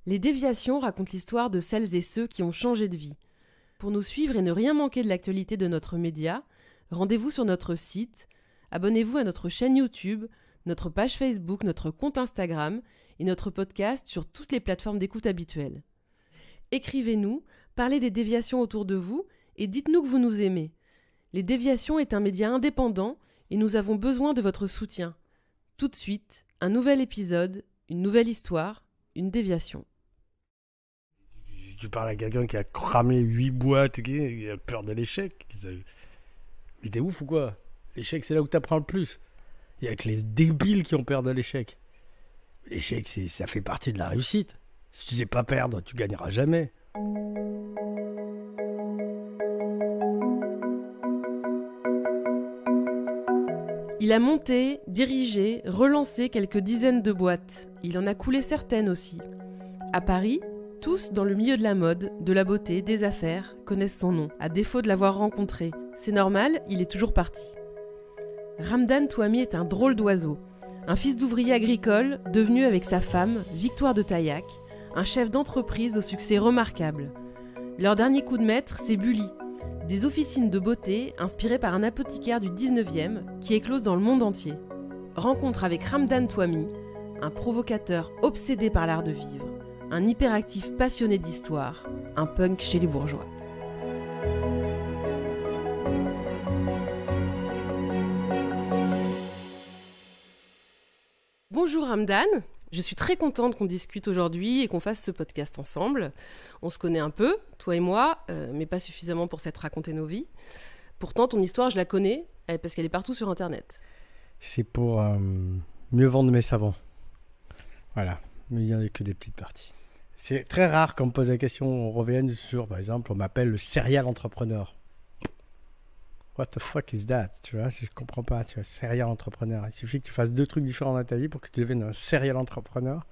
Les déviations racontent l'histoire de celles et ceux qui ont changé de vie. Pour nous suivre et ne rien manquer de l'actualité de notre média, rendez-vous sur notre site, abonnez-vous à notre chaîne YouTube, notre page Facebook, notre compte Instagram et notre podcast sur toutes les plateformes d'écoute habituelles. Écrivez-nous, parlez des déviations autour de vous et dites-nous que vous nous aimez. Les Déviations est un média indépendant et nous avons besoin de votre soutien. Tout de suite, un nouvel épisode, une nouvelle histoire, une déviation. Tu parles à quelqu'un qui a cramé 8 boîtes, qui a peur de l'échec. Mais t'es ouf ou quoi? L'échec, c'est là où t'apprends le plus. Il y a que les débiles qui ont peur de l'échec. L'échec, ça fait partie de la réussite. Si tu sais pas perdre, tu gagneras jamais. Il a monté, dirigé, relancé quelques dizaines de boîtes. Il en a coulé certaines aussi. À Paris, tous dans le milieu de la mode, de la beauté, des affaires, connaissent son nom, à défaut de l'avoir rencontré. C'est normal, il est toujours parti. Ramdan Touami est un drôle d'oiseau. Un fils d'ouvrier agricole, devenu avec sa femme, Victoire de Taillac, un chef d'entreprise au succès remarquable. Leur dernier coup de maître, c'est Bully, des officines de beauté inspirées par un apothicaire du 19e qui éclosent dans le monde entier. Rencontre avec Ramdan Touami, un provocateur obsédé par l'art de vivre, un hyperactif passionné d'histoire, un punk chez les bourgeois. Bonjour Ramdan, je suis très contente qu'on discute aujourd'hui et qu'on fasse ce podcast ensemble. On se connaît un peu, toi et moi, mais pas suffisamment pour s'être raconté nos vies. Pourtant, ton histoire, je la connais, parce qu'elle est partout sur Internet. C'est pour mieux vendre mes savons. Voilà, mais il n'y en a que des petites parties. C'est très rare qu'on me pose la question, on revienne sur, par exemple, on m'appelle le serial entrepreneur. What the fuck is that? Tu vois, je comprends pas, tu vois, serial entrepreneur. Il suffit que tu fasses 2 trucs différents dans ta vie pour que tu deviennes un serial entrepreneur.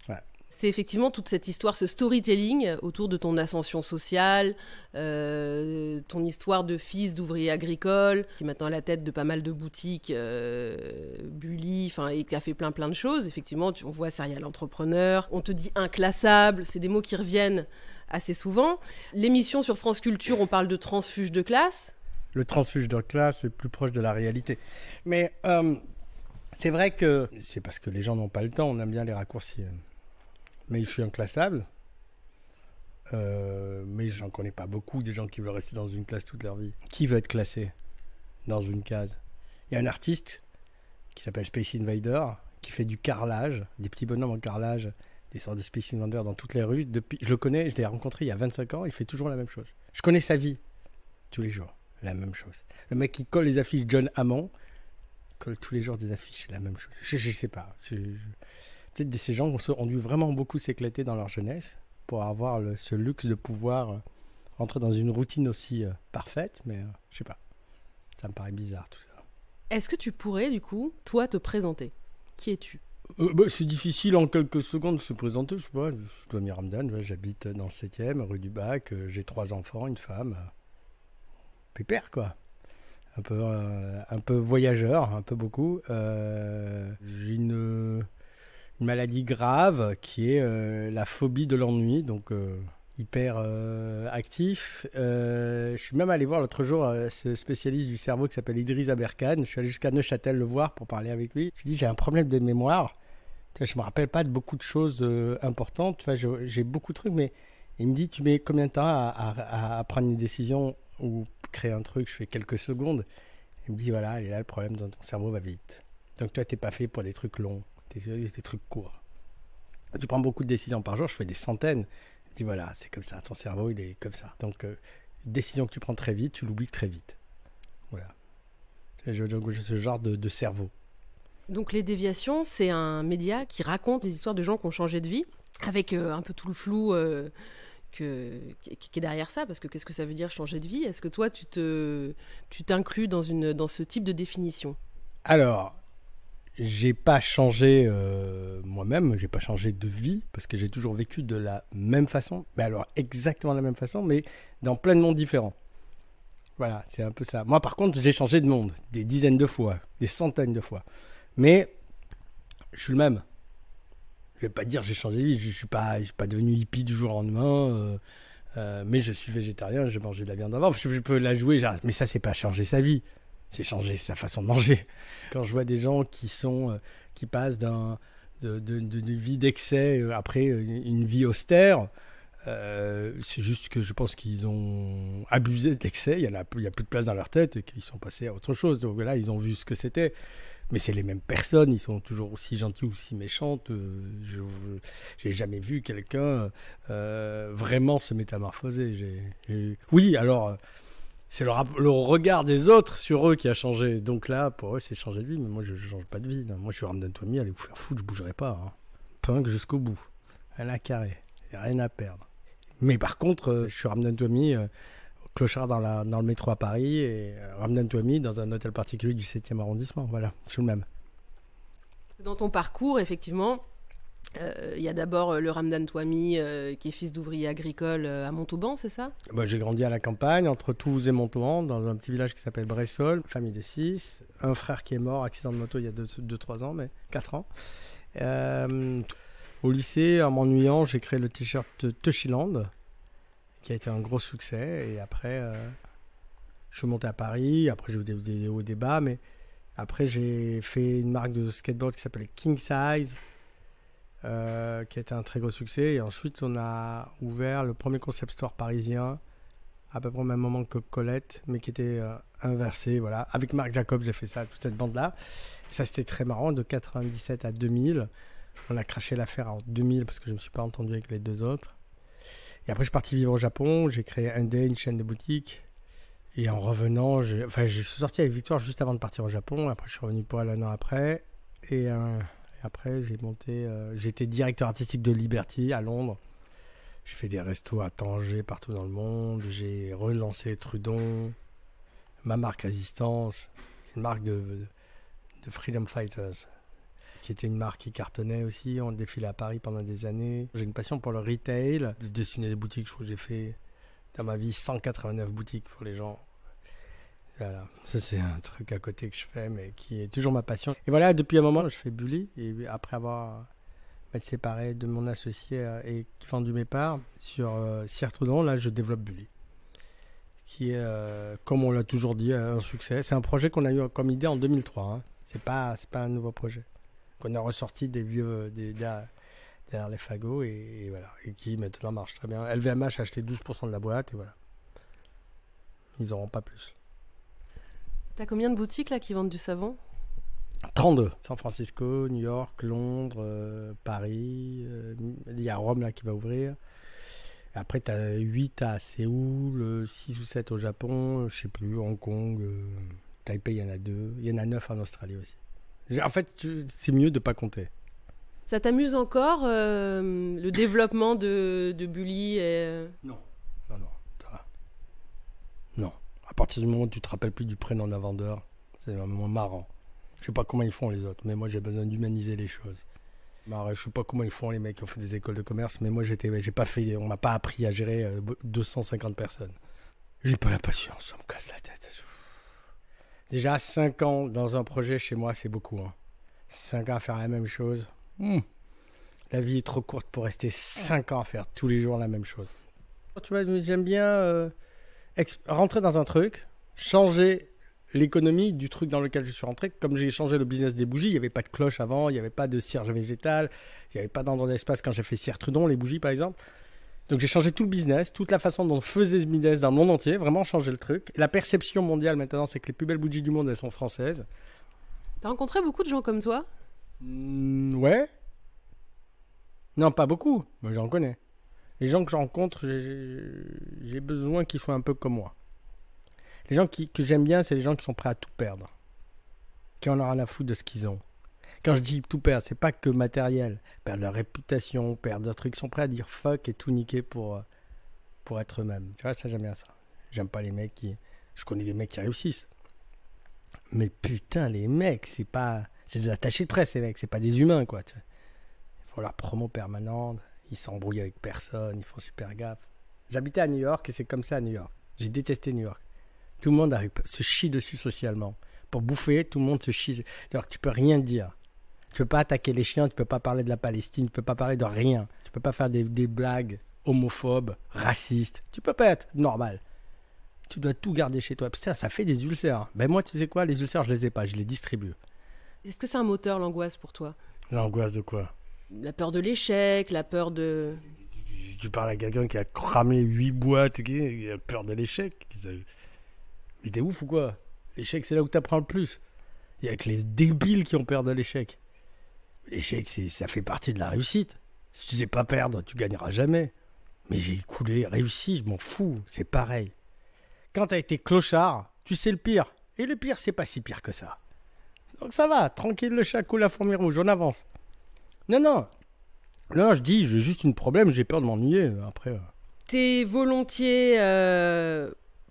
Ouais. C'est effectivement toute cette histoire, ce storytelling autour de ton ascension sociale, ton histoire de fils d'ouvrier agricole, qui est maintenant à la tête de pas mal de boutiques, Bully, et qui a fait plein de choses. Effectivement, on voit serial entrepreneur, on te dit inclassable, c'est des mots qui reviennent assez souvent. L'émission sur France Culture, on parle de transfuge de classe. Le transfuge de classe est plus proche de la réalité. Mais c'est vrai que c'est parce que les gens n'ont pas le temps, on aime bien les raccourcis. Mais je suis inclassable. Mais j'en connais pas beaucoup des gens qui veulent rester dans une classe toute leur vie. Qui veut être classé dans une case? Il y a un artiste qui s'appelle Space Invader qui fait du carrelage, des petits bonhommes en carrelage, des sortes de Space Invader dans toutes les rues. Je le connais, je l'ai rencontré il y a 25 ans, il fait toujours la même chose. Je connais sa vie tous les jours, la même chose. Le mec qui colle les affiches John Hammond, colle tous les jours des affiches, la même chose. Je sais pas. Peut-être que ces gens ont dû vraiment beaucoup s'éclater dans leur jeunesse pour avoir ce luxe de pouvoir rentrer dans une routine aussi parfaite, mais je sais pas. Ça me paraît bizarre tout ça. Est-ce que tu pourrais, du coup, toi, te présenter? Qui es-tu? C'est difficile en quelques secondes de se présenter. Je sais pas, je dois m'y Ramdan, j'habite dans le 7e, rue du Bac, j'ai 3 enfants, une femme. Pépère, quoi. Un peu voyageur, un peu beaucoup. J'ai une maladie grave qui est la phobie de l'ennui, donc hyper actif. Je suis même allé voir l'autre jour ce spécialiste du cerveau qui s'appelle Idriss Aberkane. Je suis allé jusqu'à Neuchâtel le voir pour parler avec lui. Je lui ai dit, j'ai un problème de mémoire. Je ne me rappelle pas de beaucoup de choses importantes. J'ai beaucoup de trucs, mais il me dit, tu mets combien de temps à prendre une décision ou créer un truc? Je fais quelques secondes. Il me dit, voilà, et là, le problème, ton cerveau va vite. Donc toi, tu n'es pas fait pour des trucs longs, des trucs courts. Tu prends beaucoup de décisions par jour, je fais des centaines. Je dis, voilà, c'est comme ça, ton cerveau, il est comme ça. Donc, une décision que tu prends très vite, tu l'oublies très vite. Voilà. J'ai ce genre de cerveau. Donc Les Déviations, c'est un média qui raconte les histoires de gens qui ont changé de vie, avec un peu tout le flou qui est derrière ça, parce que qu'est-ce que ça veut dire changer de vie? Est-ce que toi, tu t'inclus dans ce type de définition? Alors, j'ai pas changé moi-même, j'ai pas changé de vie, parce que j'ai toujours vécu de la même façon, mais alors exactement de la même façon, mais dans plein de mondes différents. Voilà, c'est un peu ça. Moi, par contre, j'ai changé de monde, des dizaines de fois, des centaines de fois. Mais je suis le même. Je vais pas dire j'ai changé de vie, je suis pas devenu hippie du jour au lendemain, mais je suis végétarien, j'ai mangé de la viande avant. Je peux la jouer, mais ça, c'est pas changer sa vie, c'est changer sa façon de manger. Quand je vois des gens qui passent d'une vie d'excès après une vie austère, c'est juste que je pense qu'ils ont abusé de l'excès, il y a plus de place dans leur tête et qu'ils sont passés à autre chose. Donc là, ils ont vu ce que c'était. Mais c'est les mêmes personnes, ils sont toujours aussi gentils ou aussi méchantes. J'ai jamais vu quelqu'un vraiment se métamorphoser. Oui, alors c'est le regard des autres sur eux qui a changé. Donc là, pour eux, c'est changer de vie. Mais moi, je ne change pas de vie. Non. Moi, je suis Ramdan Toumi, allez vous faire foutre, je ne bougerai pas. Hein. Punk jusqu'au bout. Rien à carrer. Il n'y a rien à perdre. Mais par contre, je suis Ramdan Toumi, clochard dans le métro à Paris, et Ramdan Toumi dans un hôtel particulier du 7e arrondissement. Voilà, c'est le même. Dans ton parcours, effectivement, il y a d'abord le Ramdan Toumi qui est fils d'ouvrier agricole à Montauban, c'est ça ? J'ai grandi à la campagne, entre Toulouse et Montauban, dans un petit village qui s'appelle Bressol, famille de 6, un frère qui est mort, accident de moto il y a 2-3 ans, mais 4 ans. Au lycée, en m'ennuyant, j'ai créé le t-shirt Tushyland, qui a été un gros succès. Et après, je suis monté à Paris. Après, j'ai eu des hauts et des bas. Mais après, j'ai fait une marque de skateboard qui s'appelait King Size, qui a été un très gros succès. Et ensuite, on a ouvert le premier concept store parisien, à peu près au même moment que Colette, mais qui était inversé. Voilà. Avec Marc Jacob, j'ai fait ça, toute cette bande-là. Et ça, c'était très marrant. De 97 à 2000. On a craché l'affaire en 2000 parce que je ne me suis pas entendu avec les deux autres. Et après, je suis parti vivre au Japon. J'ai créé Indé, une chaîne de boutiques. Et en revenant, je suis sorti avec Victoire juste avant de partir au Japon. Après, je suis revenu pour un an après. Et après, j'étais directeur artistique de Liberty à Londres. J'ai fait des restos à Tanger, partout dans le monde. J'ai relancé Trudon, ma marque Résistance, une marque de Freedom Fighters, qui était une marque qui cartonnait aussi. On défilait à Paris pendant des années. J'ai une passion pour le retail, de dessiner des boutiques. Je crois que j'ai fait dans ma vie 189 boutiques pour les gens. Voilà, ça c'est un truc à côté que je fais, mais qui est toujours ma passion. Et voilà, depuis un moment, je fais Bully. Et après m'être séparé de mon associé et qui vendu mes parts sur Cire Trudon, là je développe Bully, qui est, comme on l'a toujours dit, un succès. C'est un projet qu'on a eu comme idée en 2003. Hein. C'est pas un nouveau projet. Qu'on a ressorti derrière les fagots et voilà, et qui maintenant marche très bien. LVMH a acheté 12% de la boîte et voilà. Ils n'auront pas plus. T'as combien de boutiques là qui vendent du savon ? 32. San Francisco, New York, Londres, Paris. Il y a Rome là qui va ouvrir. Et après, tu as 8 à Séoul, 6 ou 7 au Japon, je sais plus, Hong Kong, Taipei, il y en a 2. Il y en a 9 en Australie aussi. En fait, c'est mieux de ne pas compter. Ça t'amuse encore, le développement de Bully Non. Non. À partir du moment où tu te rappelles plus du prénom d'un vendeur, c'est vraiment marrant. Je sais pas comment ils font les autres, mais moi j'ai besoin d'humaniser les choses. Je sais pas comment ils font les mecs qui ont fait des écoles de commerce, mais moi on m'a pas appris à gérer 250 personnes. J'ai pas la patience, ça me casse la tête. Déjà 5 ans dans un projet chez moi, c'est beaucoup. Hein. 5 ans à faire la même chose. La vie est trop courte pour rester 5 ans à faire tous les jours la même chose. Tu vois, j'aime bien rentrer dans un truc, changer l'économie du truc dans lequel je suis rentré. Comme j'ai changé le business des bougies, il n'y avait pas de cloche avant, il n'y avait pas de cierge végétal, il n'y avait pas d'endroit d'espace quand j'ai fait Cire Trudon, les bougies par exemple. Donc j'ai changé tout le business, toute la façon dont on faisait ce business dans le monde entier, vraiment changé le truc. Et la perception mondiale maintenant, c'est que les plus belles bougies du monde, elles sont françaises. T'as rencontré beaucoup de gens comme toi ? Ouais. Non, pas beaucoup, mais j'en connais. Les gens que je rencontre, j'ai besoin qu'ils soient un peu comme moi. Les gens que j'aime bien, c'est les gens qui sont prêts à tout perdre. Qui en ont rien à foutre de ce qu'ils ont. Quand je dis tout perdre, c'est pas que matériel. Perdre leur réputation, perdre leur truc. Ils sont prêts à dire fuck et tout niquer pour être eux-mêmes. Tu vois, ça, j'aime bien ça. J'aime pas les mecs qui... Je connais des mecs qui réussissent. Mais putain, les mecs, c'est des attachés de presse, les mecs. C'est pas des humains, quoi. Tu vois. Ils font leur promo permanente. Ils s'embrouillent avec personne. Ils font super gaffe. J'habitais à New York et c'est comme ça à New York. J'ai détesté New York. Tout le monde se chie dessus socialement. Pour bouffer, tout le monde se chie. Alors que tu peux rien dire. Tu peux pas attaquer les chiens, tu peux pas parler de la Palestine, tu peux pas parler de rien. Tu peux pas faire des blagues homophobes, racistes. Tu peux pas être normal. Tu dois tout garder chez toi. Putain, ça fait des ulcères. Ben moi, tu sais quoi, les ulcères, je les ai pas, je les distribue. Est-ce que c'est un moteur, l'angoisse, pour toi? L'angoisse de quoi? La peur de l'échec, la peur de... Tu parles à quelqu'un qui a cramé 8 boîtes, qui a peur de l'échec. Mais t'es ouf ou quoi? L'échec, c'est là où t'apprends le plus. Il y a que les débiles qui ont peur de l'échec. L'échec, ça fait partie de la réussite. Si tu sais pas perdre, tu gagneras jamais. Mais j'ai coulé, réussi, je m'en fous. C'est pareil. Quand t'as été clochard, tu sais le pire. Et le pire, c'est pas si pire que ça. Donc ça va, tranquille, le chat coule la fourmi rouge, on avance. Non, je dis, j'ai juste un problème, j'ai peur de m'ennuyer. Après. T'es volontiers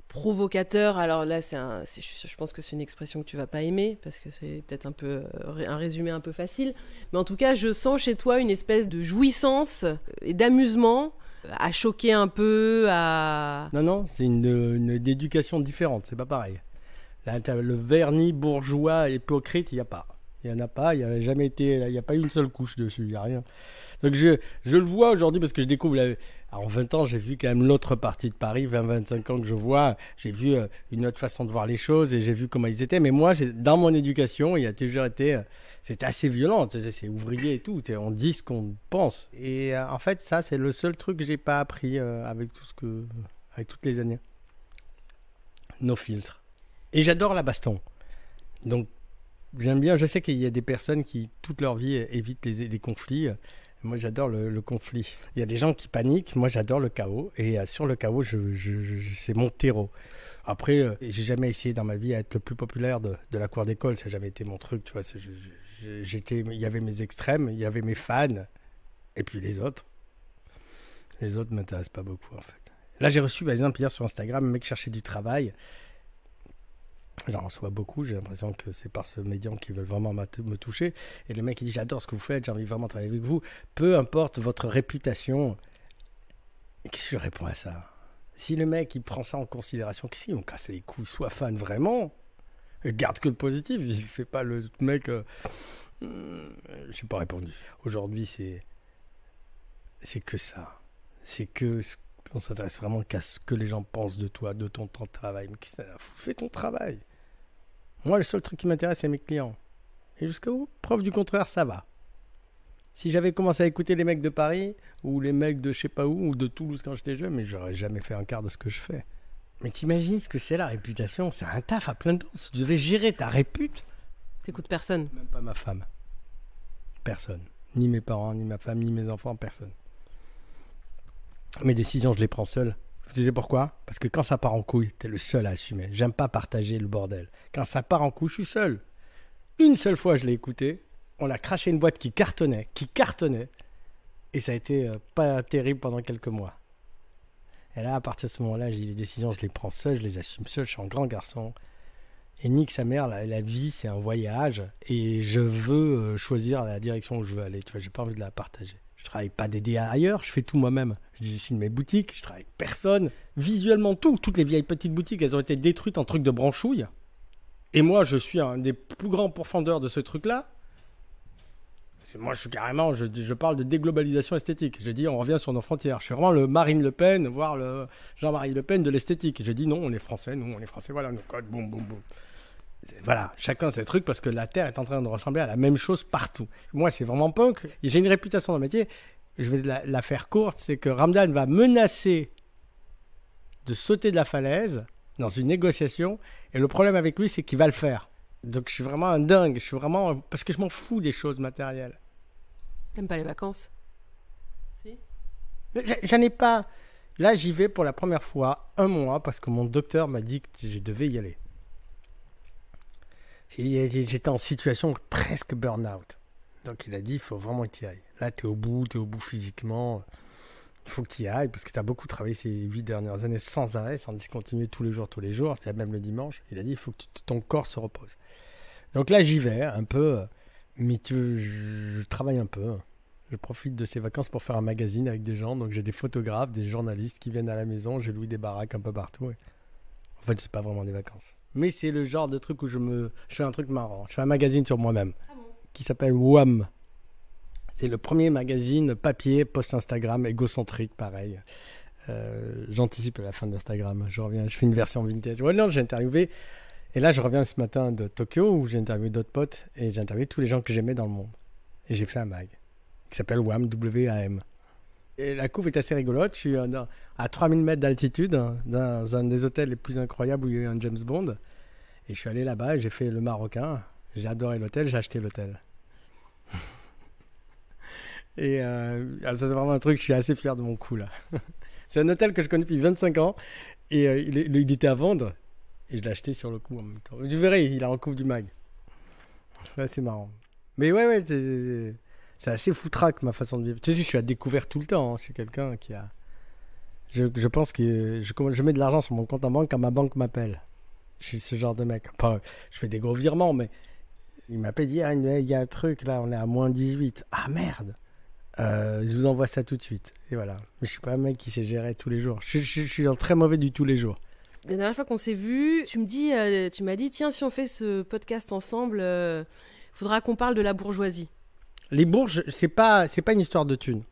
provocateur. Alors là, je pense que c'est une expression que tu vas pas aimer, parce que c'est peut-être un peu un résumé un peu facile. Mais en tout cas, je sens chez toi une espèce de jouissance et d'amusement à choquer un peu, à... Non, c'est une éducation différente, c'est pas pareil. Là, le vernis bourgeois hypocrite, il n'y a pas. Il n'y en a pas, il n'y a jamais été, il n'y a pas eu une seule couche dessus, il n'y a rien. Donc je le vois aujourd'hui parce que je découvre, en 20 ans, j'ai vu quand même l'autre partie de Paris, 20-25 ans que je vois, j'ai vu une autre façon de voir les choses et j'ai vu comment ils étaient. Mais moi, dans mon éducation, il a toujours été, c'était assez violent, c'est ouvrier et tout, on dit ce qu'on pense. Et en fait, ça, c'est le seul truc que j'ai pas appris avec toutes les années. Nos filtres. Et j'adore la baston. Donc, j'aime bien, je sais qu'il y a des personnes qui, toute leur vie, évitent les conflits. Moi, j'adore le conflit. Il y a des gens qui paniquent. Moi, j'adore le chaos. Et sur le chaos, c'est mon terreau. Après, j'ai jamais essayé dans ma vie à être le plus populaire de la cour d'école. Ça n'a jamais été mon truc. Tu vois, il y avait mes extrêmes, il y avait mes fans. Et puis les autres. Les autres ne m'intéressent pas beaucoup, en fait. Là, j'ai reçu, par exemple, hier sur Instagram, un mec cherchait du travail. J'en reçois beaucoup, j'ai l'impression que c'est par ce médium qu'ils veulent vraiment me toucher. Et le mec, il dit, j'adore ce que vous faites, j'ai envie vraiment de travailler avec vous. Peu importe votre réputation. Et qu'est-ce que je réponds à ça? Si le mec, il prend ça en considération, qu'est-ce qu'ils vont casser les couilles? Sois fan vraiment. Et garde que le positif, il ne fait pas le mec... je n'ai pas répondu. Aujourd'hui, c'est que ça. C'est que... On s'intéresse vraiment qu'à ce que les gens pensent de toi, de ton temps de travail. Mais fais ton travail. Moi, le seul truc qui m'intéresse, c'est mes clients. Et jusqu'au preuve du contraire, ça va. Si j'avais commencé à écouter les mecs de Paris, ou les mecs de je sais pas où, ou de Toulouse quand j'étais jeune, mais j'aurais jamais fait un quart de ce que je fais. Mais t'imagines ce que c'est la réputation? C'est un taf à plein temps. Si tu devais gérer ta répute... T'écoutes personne. Même pas ma femme. Personne. Ni mes parents, ni ma femme, ni mes enfants, personne. Mes décisions, je les prends seul. Vous savez pourquoi? Parce que quand ça part en couille, t'es le seul à assumer. J'aime pas partager le bordel. Quand ça part en couille, je suis seul. Une seule fois, je l'ai écouté. On a craché une boîte qui cartonnait. Et ça a été pas terrible pendant quelques mois. Et là, à partir de ce moment-là, j'ai dit, les décisions, je les prends seul, je les assume seul. Je suis un grand garçon. Et nique sa mère, la vie, c'est un voyage. Et je veux choisir la direction où je veux aller. Tu vois, j'ai pas envie de la partager. Je travaille pas d'aider ailleurs, je fais tout moi-même. Je dessine mes boutiques, je travaille avec personne. Visuellement, toutes les vieilles petites boutiques, elles ont été détruites en trucs de branchouille. Et moi, je suis un des plus grands pourfendeurs de ce truc-là. Moi, je suis carrément, je parle de déglobalisation esthétique. Je dis, on revient sur nos frontières. Je suis vraiment le Marine Le Pen, voire le Jean-Marie Le Pen de l'esthétique. Je dis, non, on est français, voilà, nos codes, boum, boum, boum. Voilà, chacun ses trucs parce que la Terre est en train de ressembler à la même chose partout. Moi, c'est vraiment punk. J'ai une réputation dans le métier. Je vais la faire courte. C'est que Ramdan va menacer de sauter de la falaise dans une négociation. Et le problème avec lui, c'est qu'il va le faire. Donc, je suis vraiment un dingue. Parce que je m'en fous des choses matérielles. T'aimes pas les vacances? Si? J'en ai pas. Là, j'y vais pour la première fois 1 mois parce que mon docteur m'a dit que je devais y aller. J'étais en situation presque burn-out. Donc il a dit, il faut vraiment que tu y ailles. Là, tu es au bout physiquement. Il faut que tu y ailles parce que tu as beaucoup travaillé ces 8 dernières années sans arrêt, sans discontinuer tous les jours. C'est même le dimanche. Il a dit, il faut que ton corps se repose. Donc là, j'y vais un peu. Mais je travaille un peu. Je profite de ces vacances pour faire un magazine avec des gens. Donc j'ai des photographes, des journalistes qui viennent à la maison. J'ai loué des baraques un peu partout. En fait, c'est pas vraiment des vacances. Mais c'est le genre de truc où je fais un truc marrant. Je fais un magazine sur moi-même. Ah bon? qui s'appelle Wham. C'est le premier magazine papier post-Instagram, égocentrique, pareil. J'anticipe la fin d'Instagram. Je fais une version vintage. Ouais, non, j'ai interviewé. Et là, je reviens ce matin de Tokyo où j'ai interviewé d'autres potes et j'ai interviewé tous les gens que j'aimais dans le monde. Et j'ai fait un mag qui s'appelle Wham, W-A-M. Et la couve est assez rigolote. Je suis à 3000 mètres d'altitude dans un des hôtels les plus incroyables où il y a eu un James Bond. Et je suis allé là-bas et j'ai fait le Marocain. J'ai adoré l'hôtel, j'ai acheté l'hôtel. Et ça, c'est vraiment un truc, je suis assez fier de mon coup là. C'est un hôtel que je connais depuis 25 ans et il était à vendre et je l'ai acheté sur le coup en même temps. Tu verras, il a en couve du mag. C'est assez marrant. Mais ouais, c'est assez foutraque ma façon de vivre. Tu sais, je suis à découvert tout le temps. Hein. Je suis quelqu'un qui a. Je pense que je mets de l'argent sur mon compte en banque quand ma banque m'appelle. Je suis ce genre de mec. Enfin, je fais des gros virements, mais il m'appelle, il dit il y a un truc là, on est à moins 18. Ah merde! Je vous envoie ça tout de suite. Et voilà. Mais je suis pas un mec qui sait gérer tous les jours. Je suis un très mauvais du tous les jours. La dernière fois qu'on s'est vu, tu m'as dit, tiens, si on fait ce podcast ensemble, faudra qu'on parle de la bourgeoisie. Les bourges, c'est pas une histoire de thunes.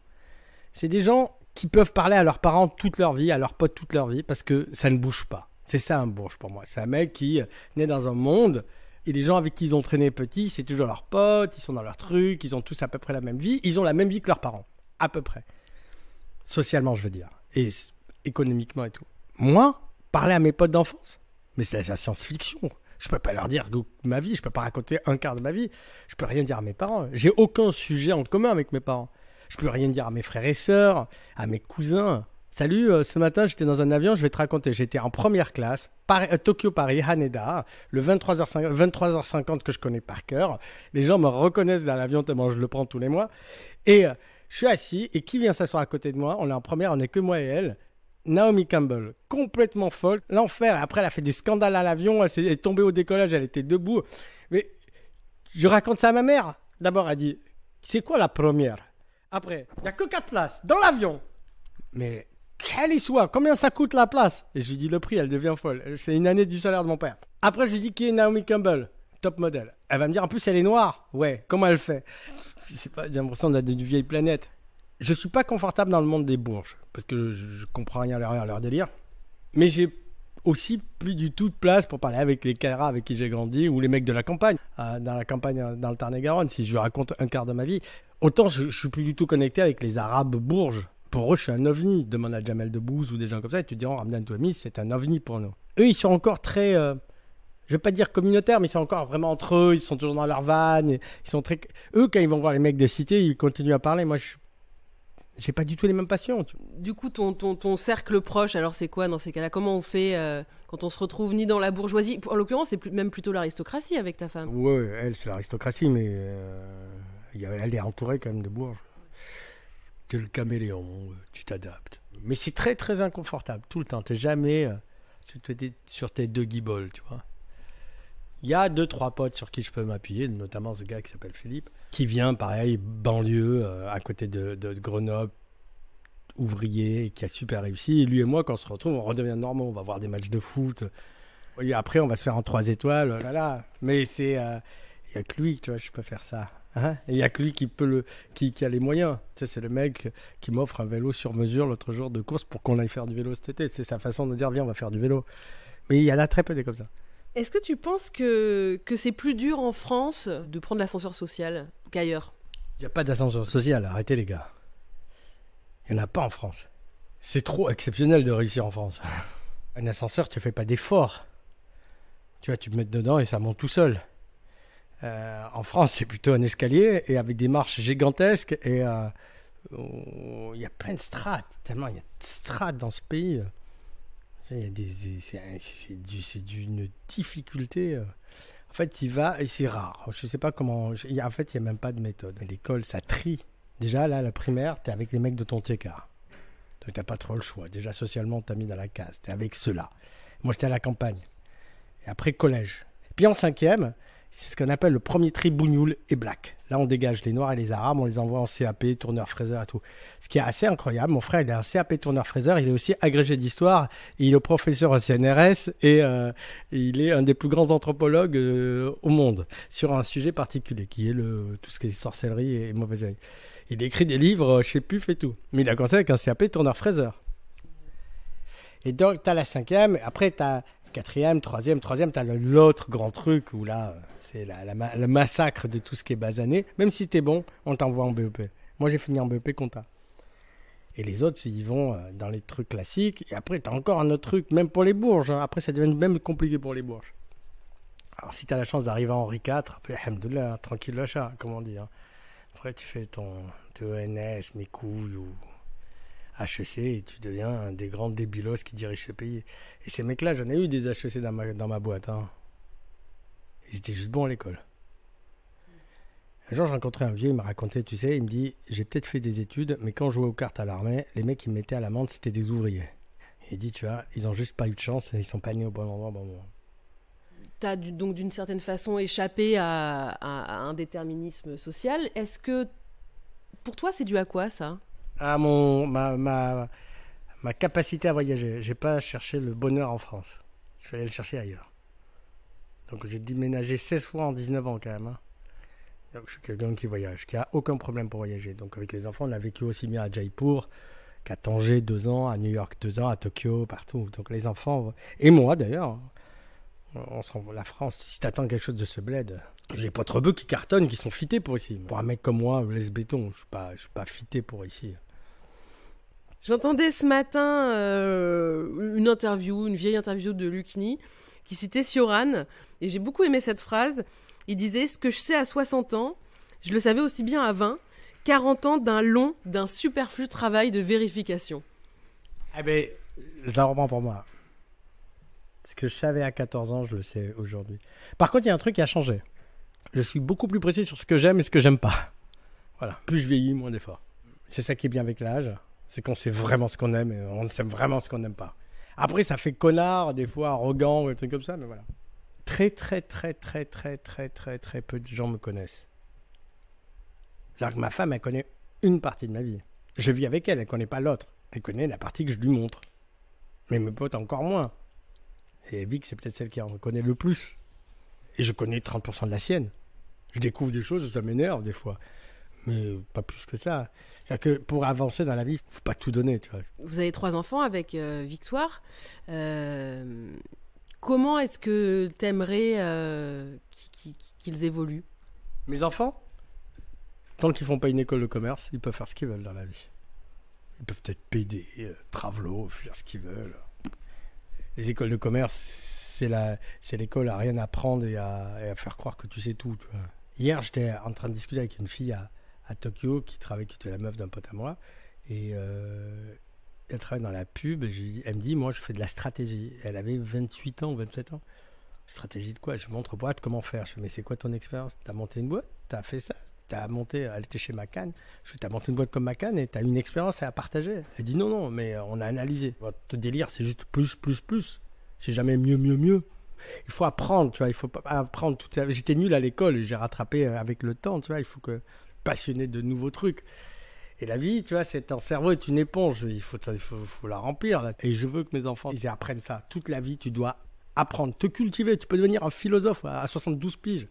C'est des gens qui peuvent parler à leurs parents toute leur vie, à leurs potes toute leur vie, parce que ça ne bouge pas. C'est ça un bourge pour moi. C'est un mec qui naît dans un monde. Et les gens avec qui ils ont traîné petits, c'est toujours leurs potes, ils sont dans leur truc, ils ont tous à peu près la même vie. Ils ont la même vie que leurs parents, à peu près. Socialement, je veux dire. Et économiquement et tout. Moi, parler à mes potes d'enfance, mais c'est la science-fiction. Je peux pas leur dire ma vie, je peux pas raconter un quart de ma vie. Je peux rien dire à mes parents. J'ai aucun sujet en commun avec mes parents. Je peux rien dire à mes frères et sœurs, à mes cousins. Salut, ce matin, j'étais dans un avion, je vais te raconter. J'étais en première classe, Tokyo-Paris, Haneda, le 23h50 que je connais par cœur. Les gens me reconnaissent dans l'avion tellement je le prends tous les mois. Et je suis assis, et qui vient s'asseoir à côté de moi? On est en première, on n'est que moi et elle. Naomi Campbell, complètement folle. L'enfer. Après, elle a fait des scandales à l'avion, elle est tombée au décollage, elle était debout. Mais je raconte ça à ma mère. D'abord, elle dit, c'est quoi la première? Après, il n'y a que 4 places dans l'avion. Mais... quelle histoire, combien ça coûte la place? Et je lui dis le prix, elle devient folle. C'est une année du salaire de mon père. Après, je lui dis qui est Naomi Campbell, top modèle. Elle va me dire en plus elle est noire. Ouais, comment elle fait? Je sais pas, j'ai l'impression d'être d'une vieille planète. Je suis pas confortable dans le monde des bourges parce que je comprends rien à leur délire. Mais j'ai aussi plus du tout de place pour parler avec les caras avec qui j'ai grandi ou les mecs de la campagne. Dans la campagne, dans le Tarn-et-Garonne, si je lui raconte un quart de ma vie, autant je suis plus du tout connecté avec les Arabes bourges. Pour eux, je suis un ovni. Demande à Jamel Debbouze ou des gens comme ça, et tu te diront, Ramdan Touhami, c'est un ovni pour nous. Eux, ils sont encore très, je vais pas dire communautaires, mais ils sont encore vraiment entre eux, ils sont toujours dans leur van. Ils sont très... Eux, quand ils vont voir les mecs de cité, ils continuent à parler. Moi, j'ai pas du tout les mêmes passions. Du coup, ton cercle proche, alors c'est quoi dans ces cas-là? Comment on fait quand on se retrouve ni dans la bourgeoisie? En l'occurrence, c'est même plutôt l'aristocratie avec ta femme. Ouais, elle, c'est l'aristocratie, mais elle est entourée quand même de bourges. T'es le caméléon, tu t'adaptes. Mais c'est très très inconfortable tout le temps. T'es jamais sur tes deux guiboles, tu vois. Il y a 2-3 potes sur qui je peux m'appuyer, notamment ce gars qui s'appelle Philippe, qui vient, pareil, banlieue, à côté de Grenoble, ouvrier, qui a super réussi. Et lui et moi, quand on se retrouve, on redevient normaux. On va voir des matchs de foot. Et après, on va se faire en 3 étoiles. Oh là là. Mais c'est... il n'y a que lui, tu vois, je peux faire ça. Hein, et il n'y a que lui qui a les moyens. Tu sais, c'est le mec qui m'offre un vélo sur mesure l'autre jour de course pour qu'on aille faire du vélo cet été. C'est sa façon de dire, viens, on va faire du vélo. Mais il y en a très peu des comme ça. Est-ce que tu penses que c'est plus dur en France de prendre l'ascenseur social qu'ailleurs? Il n'y a pas d'ascenseur social, arrêtez les gars. Il n'y en a pas en France. C'est trop exceptionnel de réussir en France. Un ascenseur, tu ne fais pas d'effort. Tu vois, tu te mets dedans et ça monte tout seul. En France, c'est plutôt un escalier et avec des marches gigantesques et il y a plein de strates, tellement il y a de strates dans ce pays. C'est d'une difficulté. En fait, il va et c'est rare. Je sais pas comment. En fait, il n'y a même pas de méthode. À l'école, ça trie. Déjà, là, la primaire, tu es avec les mecs de ton TK. Donc, tu n'as pas trop le choix. Déjà, socialement, tu as mis dans la case. Tu es avec ceux-là. Moi, j'étais à la campagne. Et après, collège. Puis en 5e, C'est ce qu'on appelle le premier tri bougnoul et black. Là, on dégage les noirs et les arabes, on les envoie en CAP, tourneur-fraiseur et tout. Ce qui est assez incroyable, mon frère, il est un CAP tourneur-fraiseur, il est aussi agrégé d'histoire, il est professeur au CNRS et il est un des plus grands anthropologues au monde sur un sujet particulier, qui est tout ce qui est sorcellerie et mauvais œil. Il écrit des livres chez PUF et tout. Mais il a commencé avec un CAP tourneur-fraiseur. Et donc, tu as la 5e, après tu as 4e, 3e, tu as l'autre grand truc où là, c'est le massacre de tout ce qui est basané. Même si tu es bon, on t'envoie en BEP. Moi, j'ai fini en BEP compta. Et les autres, ils vont dans les trucs classiques. Et après, tu as encore un autre truc, même pour les bourges. Hein. Après, ça devient même compliqué pour les bourges. Alors, si tu as la chance d'arriver à Henri IV, après, alhamdoulilah, tranquille l'achat, comme on dit. Hein. Après, tu fais ton ENS, mes couilles ou HEC et tu deviens un des grands débilos qui dirigent ce pays. Et ces mecs-là, j'en ai eu des HEC dans ma boîte. Hein. Ils étaient juste bons à l'école. Un jour, j'ai rencontré un vieux, il m'a raconté, tu sais, il me dit, j'ai peut-être fait des études, mais quand je jouais aux cartes à l'armée, les mecs qui me mettaient à l'amende, c'était des ouvriers. Et il dit, tu vois, ils ont juste pas eu de chance et ils sont pas nés au bon endroit au bon moment. T'as donc d'une certaine façon échappé à un déterminisme social. Est-ce que, pour toi, c'est dû à quoi, ça ? À ma capacité à voyager. J'ai pas cherché le bonheur en France. Je suis allé le chercher ailleurs. Donc j'ai déménagé 16 fois en 19 ans quand même. Hein. Donc, je suis quelqu'un qui voyage, qui a aucun problème pour voyager. Donc avec les enfants, on a vécu aussi bien à Jaipur qu'à Tanger 2 ans, à New York 2 ans, à Tokyo, partout. Donc les enfants, et moi d'ailleurs, la France, si t'attends quelque chose de ce bled, j'ai pas trop bœufs qui cartonnent, qui sont fités pour ici. Pour un mec comme moi, laisse béton, je suis pas fité pour ici. J'entendais ce matin une vieille interview de Lucchini, qui citait Cioran, et j'ai beaucoup aimé cette phrase. Il disait « Ce que je sais à 60 ans, je le savais aussi bien à 20, 40 ans d'un superflu travail de vérification. » Eh bien, je la reprends pour moi. Ce que je savais à 14 ans, je le sais aujourd'hui. Par contre, il y a un truc qui a changé. Je suis beaucoup plus précis sur ce que j'aime et ce que j'aime pas. Voilà. Plus je vieillis, moins d'efforts. C'est ça qui est bien avec l'âge. C'est qu'on sait vraiment ce qu'on aime et on sait vraiment ce qu'on n'aime pas. Après, ça fait connard, des fois arrogant ou des trucs comme ça, mais voilà. Très peu de gens me connaissent. C'est-à-dire que ma femme, elle connaît une partie de ma vie. Je vis avec elle, elle connaît pas l'autre. Elle connaît la partie que je lui montre. Mais mes potes encore moins. Et Vic, c'est peut-être celle qui en connaît le plus. Et je connais 30% de la sienne. Je découvre des choses, ça m'énerve des fois. Mais pas plus que ça. C'est-à-dire que pour avancer dans la vie, il ne faut pas tout donner. Tu vois. Vous avez 3 enfants avec Victoire. Comment est-ce que tu aimerais qu'ils évoluent ? Mes enfants, tant qu'ils ne font pas une école de commerce, ils peuvent faire ce qu'ils veulent dans la vie. Ils peuvent être PD, travelo, faire ce qu'ils veulent. Les écoles de commerce, c'est l'école à rien apprendre et à faire croire que tu sais tout. Tu vois. Hier, j'étais en train de discuter avec une fille à Tokyo qui était la meuf d'un pote à moi. Et elle travaille dans la pub. Elle me dit, moi, je fais de la stratégie. Elle avait 28 ans ou 27 ans. Stratégie de quoi ? Je montre aux boîtes comment faire. Je fais, mais c'est quoi ton expérience ? T'as monté une boîte ? T'as fait ça ? Elle était chez Macan. Je fais, t'as monté une boîte comme Macan et t'as une expérience à partager. Elle dit, non, mais on a analysé. Votre délire, c'est juste plus. C'est jamais mieux. Il faut apprendre, tu vois. Il faut apprendre tout ça. J'étais nul à l'école et j'ai rattrapé avec le temps, tu vois. Il faut que passionné de nouveaux trucs. Et la vie, tu vois, ton cerveau est une éponge. Il faut la remplir. Là. Et je veux que mes enfants, ils apprennent ça. Toute la vie, tu dois apprendre, te cultiver. Tu peux devenir un philosophe à 72 piges.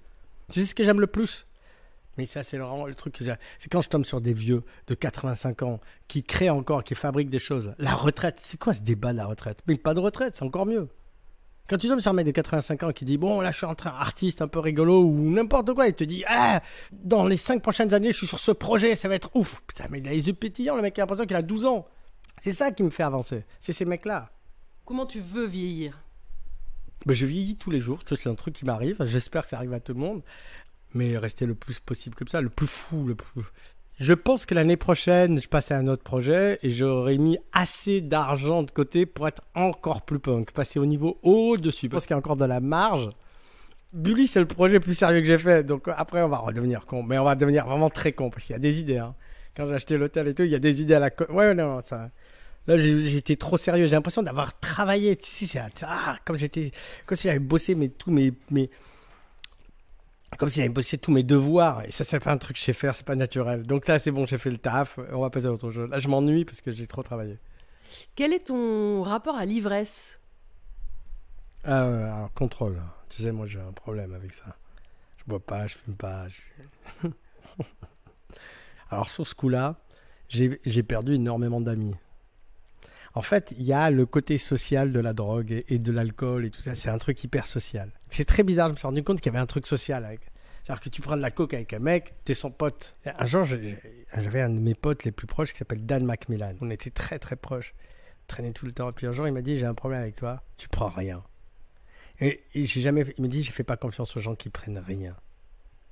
Tu sais ce que j'aime le plus ? Mais ça, c'est vraiment le truc que j'aime. C'est quand je tombe sur des vieux de 85 ans qui créent encore, qui fabriquent des choses. La retraite, c'est quoi ce débat de la retraite ? Mais pas de retraite, c'est encore mieux. Quand tu tombes sur un mec de 85 ans qui dit « Bon, là, je suis en train artiste un peu rigolo » ou n'importe quoi, il te dit « Ah, dans les 5 prochaines années, je suis sur ce projet, ça va être ouf !» Putain, mais il a les yeux pétillants, le mec a l'impression qu'il a 12 ans. C'est ça qui me fait avancer. C'est ces mecs-là. Comment tu veux vieillir ? Ben, je vieillis tous les jours. C'est un truc qui m'arrive. J'espère que ça arrive à tout le monde. Mais rester le plus possible comme ça, le plus fou, le plus... Je pense que l'année prochaine, je passe à un autre projet et j'aurai mis assez d'argent de côté pour être encore plus punk, passer au niveau au-dessus. Je pense qu'il y a encore de la marge. Bully, c'est le projet le plus sérieux que j'ai fait. Donc après, on va redevenir con. Mais on va devenir vraiment très con parce qu'il y a des idées. Hein. Quand j'ai acheté l'hôtel et tout, il y a des idées à la... Ouais, non, ça... Là, j'étais trop sérieux. J'ai l'impression d'avoir travaillé. Si, comme si j'avais bossé, mais tout, mais Comme si j'avais bossé tous mes devoirs. Et ça, c'est pas un truc que je sais faire, c'est pas naturel. Donc là, c'est bon, j'ai fait le taf, on va passer à autre chose. Là, je m'ennuie parce que j'ai trop travaillé. Quel est ton rapport à l'ivresse ? Alors, contrôle. Tu sais, moi, j'ai un problème avec ça. Je bois pas, je fume pas. Alors, sur ce coup-là, j'ai perdu énormément d'amis. En fait, il y a le côté social de la drogue et de l'alcool et tout ça. C'est un truc hyper social. C'est très bizarre, je me suis rendu compte qu'il y avait un truc social avec. C'est-à-dire que tu prends de la coke avec un mec, t'es son pote. Et un jour, j'avais un de mes potes les plus proches qui s'appelle Dan Macmillan. On était très très proches. On traînait tout le temps. Et puis un jour, il m'a dit, j'ai un problème avec toi. Tu prends rien. Et il me dit, je fais pas confiance aux gens qui prennent rien.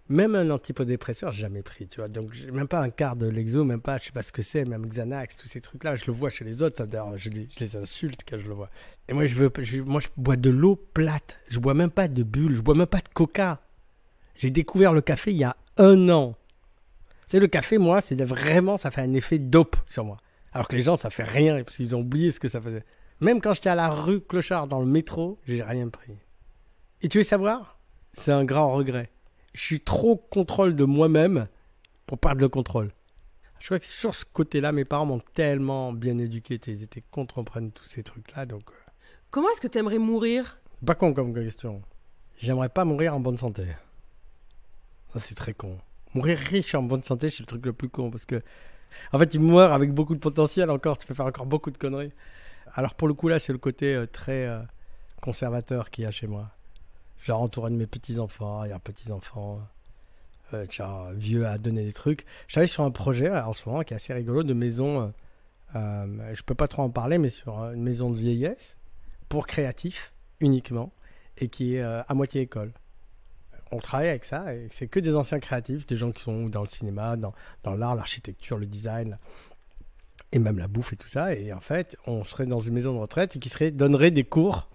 Même un antidépresseur, j'ai jamais pris, tu vois. Donc, j'ai même pas un quart de l'exo, même pas, je sais pas ce que c'est, même Xanax, tous ces trucs-là. Je le vois chez les autres, ça, d'ailleurs, je les insulte quand je le vois. Et moi, je bois de l'eau plate. Je bois même pas de bulles, je bois même pas de coca. J'ai découvert le café il y a 1 an. Tu sais, le café, moi, ça fait un effet dope sur moi. Alors que les gens, ça fait rien, parce qu'ils ont oublié ce que ça faisait. Même quand j'étais à la rue Clochard, dans le métro, j'ai rien pris. Et tu veux savoir ? C'est un grand regret. Je suis trop contrôle de moi-même pour perdre le contrôle. Je crois que sur ce côté-là, mes parents m'ont tellement bien éduqué. Ils étaient contre-prennent tous ces trucs-là. Donc, Comment est-ce que tu aimerais mourir ? pas con comme question. J'aimerais pas mourir en bonne santé. Ça, c'est très con. Mourir riche et en bonne santé, c'est le truc le plus con. Parce que, en fait, tu meurs avec beaucoup de potentiel encore. Tu peux faire encore beaucoup de conneries. Alors, pour le coup, là, c'est le côté très conservateur qu'il y a chez moi. Genre entouré de mes petits-enfants, arrière-petits-enfants, vieux à donner des trucs. Je travaille sur un projet en ce moment qui est assez rigolo de maison, je peux pas trop en parler, mais sur une maison de vieillesse pour créatifs uniquement et qui est à moitié école. On travaille avec ça et c'est que des anciens créatifs, des gens qui sont dans le cinéma, dans l'art, l'architecture, le design et même la bouffe et tout ça. Et en fait, on serait dans une maison de retraite et qui donnerait des cours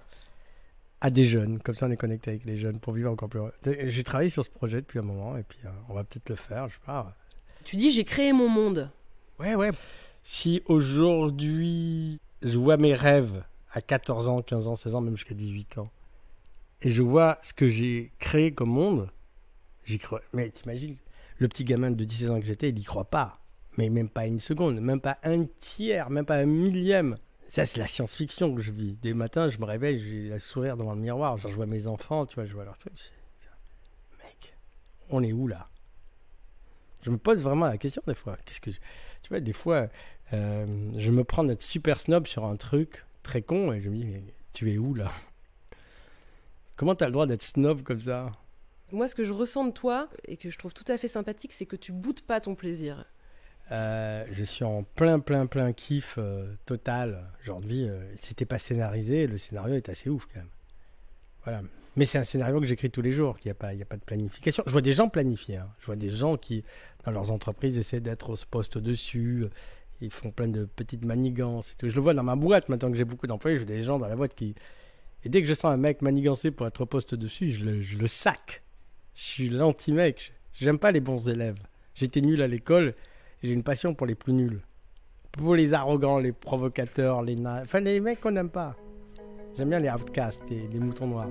à des jeunes, comme ça on est connecté avec les jeunes pour vivre encore plus heureux. J'ai travaillé sur ce projet depuis un moment et puis on va peut-être le faire, je sais pas. Tu dis j'ai créé mon monde. Ouais. Si aujourd'hui je vois mes rêves à 14 ans, 15 ans, 16 ans, même jusqu'à 18 ans, et je vois ce que j'ai créé comme monde, j'y crois. Mais t'imagines, le petit gamin de 17 ans que j'étais, il y croit pas. Mais même pas une seconde, même pas un tiers, même pas un millième. Ça, c'est la science-fiction que je vis. Des matins, je me réveille, j'ai le sourire devant le miroir. Genre, je vois mes enfants, tu vois, je vois leurs trucs. Mec, on est où là ? Je me pose vraiment la question des fois. Tu vois, des fois, je me prends d'être super snob sur un truc très con et je me dis, mais tu es où là ? Comment t'as le droit d'être snob comme ça ? Moi, ce que je ressens de toi et que je trouve tout à fait sympathique, c'est que tu boudes pas ton plaisir. Je suis en plein kiff total. Aujourd'hui, c'était pas scénarisé, le scénario est assez ouf quand même. Voilà. Mais c'est un scénario que j'écris tous les jours, qu'il n'y a pas de planification. Je vois des gens planifier. Hein. Je vois des gens qui, dans leurs entreprises, essaient d'être au poste dessus. Ils font plein de petites manigances et tout. Je le vois dans ma boîte, maintenant que j'ai beaucoup d'employés. Je vois des gens dans la boîte qui... Et dès que je sens un mec manigancé pour être au poste dessus, je le sac. Je suis l'anti-mec. J'aime pas les bons élèves. J'étais nul à l'école. J'ai une passion pour les plus nuls. Pour les arrogants, les provocateurs, les mecs qu'on n'aime pas. J'aime bien les outcasts, les moutons noirs.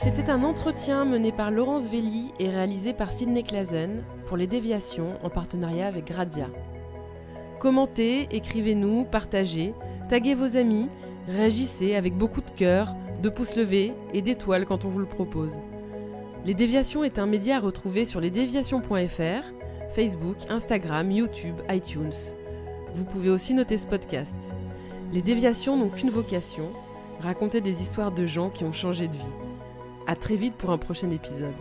C'était un entretien mené par Laurence Velli et réalisé par Sidney Clazen pour Les Déviations en partenariat avec Grazia. Commentez, écrivez-nous, partagez, taguez vos amis, réagissez avec beaucoup de cœur, de pouces levés et d'étoiles quand on vous le propose. Les Déviations est un média à retrouver sur lesdéviations.fr, Facebook, Instagram, YouTube, iTunes. Vous pouvez aussi noter ce podcast. Les Déviations n'ont qu'une vocation, raconter des histoires de gens qui ont changé de vie. À très vite pour un prochain épisode.